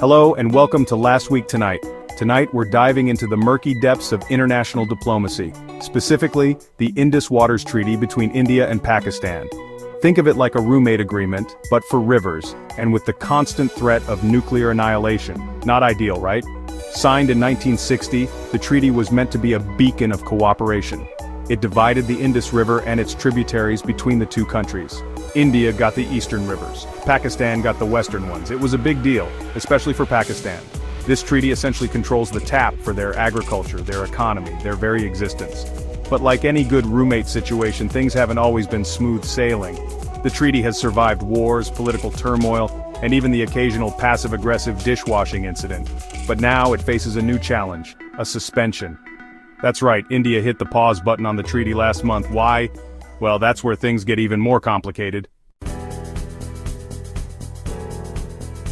Hello and welcome to Last Week Tonight. Tonight we're diving into the murky depths of international diplomacy, specifically the Indus Waters Treaty between India and Pakistan. Think of it like a roommate agreement, but for rivers, and with the constant threat of nuclear annihilation. Not ideal, right? Signed in 1960, the treaty was meant to be a beacon of cooperation. It divided the Indus River and its tributaries between the two countries. India got the eastern rivers. Pakistan got the western ones. It was a big deal, especially for Pakistan. This treaty essentially controls the tap for their agriculture, their economy, their very existence. But like any good roommate situation, things haven't always been smooth sailing. The treaty has survived wars, political turmoil, and even the occasional passive-aggressive dishwashing incident. But now it faces a new challenge, a suspension. That's right, India hit the pause button on the treaty last month. Why? Well, that's where things get even more complicated.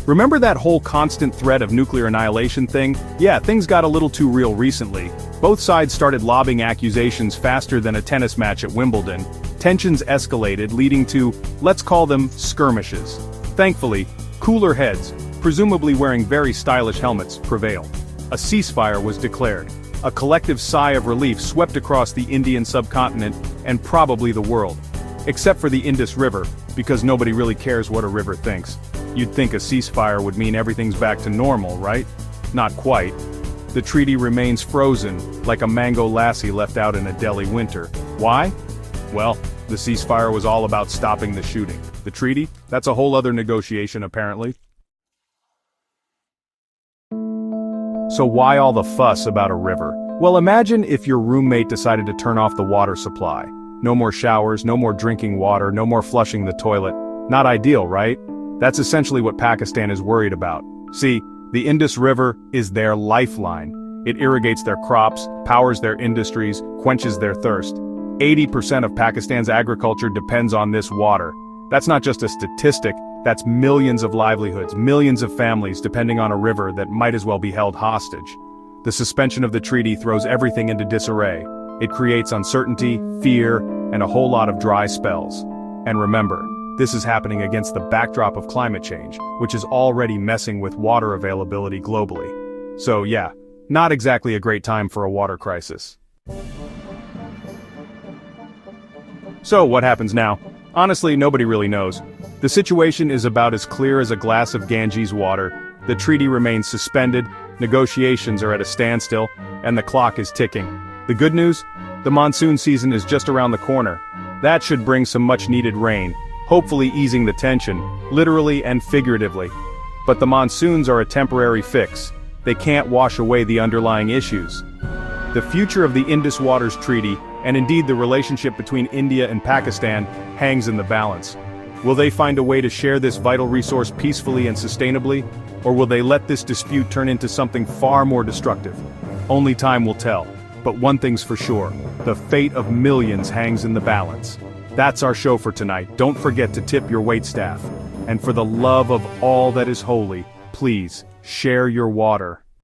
Remember that whole constant threat of nuclear annihilation thing? Yeah, things got a little too real recently. Both sides started lobbing accusations faster than a tennis match at Wimbledon. Tensions escalated, leading to, let's call them, skirmishes. Thankfully, cooler heads, presumably wearing very stylish helmets, prevailed. A ceasefire was declared. A collective sigh of relief swept across the Indian subcontinent, and probably the world. Except for the Indus River, because nobody really cares what a river thinks. You'd think a ceasefire would mean everything's back to normal, right? Not quite. The treaty remains frozen, like a mango lassi left out in a Delhi winter. Why? Well, the ceasefire was all about stopping the shooting. The treaty? That's a whole other negotiation, apparently. So why all the fuss about a river? Well, imagine if your roommate decided to turn off the water supply. No more showers, no more drinking water, no more flushing the toilet. Not ideal, right? That's essentially what Pakistan is worried about. See, the Indus River is their lifeline. It irrigates their crops, powers their industries, quenches their thirst. 80% of Pakistan's agriculture depends on this water. That's not just a statistic, that's millions of livelihoods, millions of families depending on a river that might as well be held hostage. The suspension of the treaty throws everything into disarray. It creates uncertainty, fear, and a whole lot of dry spells. And remember, this is happening against the backdrop of climate change, which is already messing with water availability globally. So yeah, not exactly a great time for a water crisis. So what happens now? Honestly, nobody really knows. The situation is about as clear as a glass of Ganges water. The treaty remains suspended, negotiations are at a standstill, and the clock is ticking. The good news? The monsoon season is just around the corner. That should bring some much-needed rain, hopefully easing the tension, literally and figuratively. But the monsoons are a temporary fix. They can't wash away the underlying issues. The future of the Indus Waters Treaty, and indeed the relationship between India and Pakistan, hangs in the balance. Will they find a way to share this vital resource peacefully and sustainably, or will they let this dispute turn into something far more destructive? Only time will tell. But one thing's for sure, the fate of millions hangs in the balance. That's our show for tonight. Don't forget to tip your waitstaff. And for the love of all that is holy, please, share your water.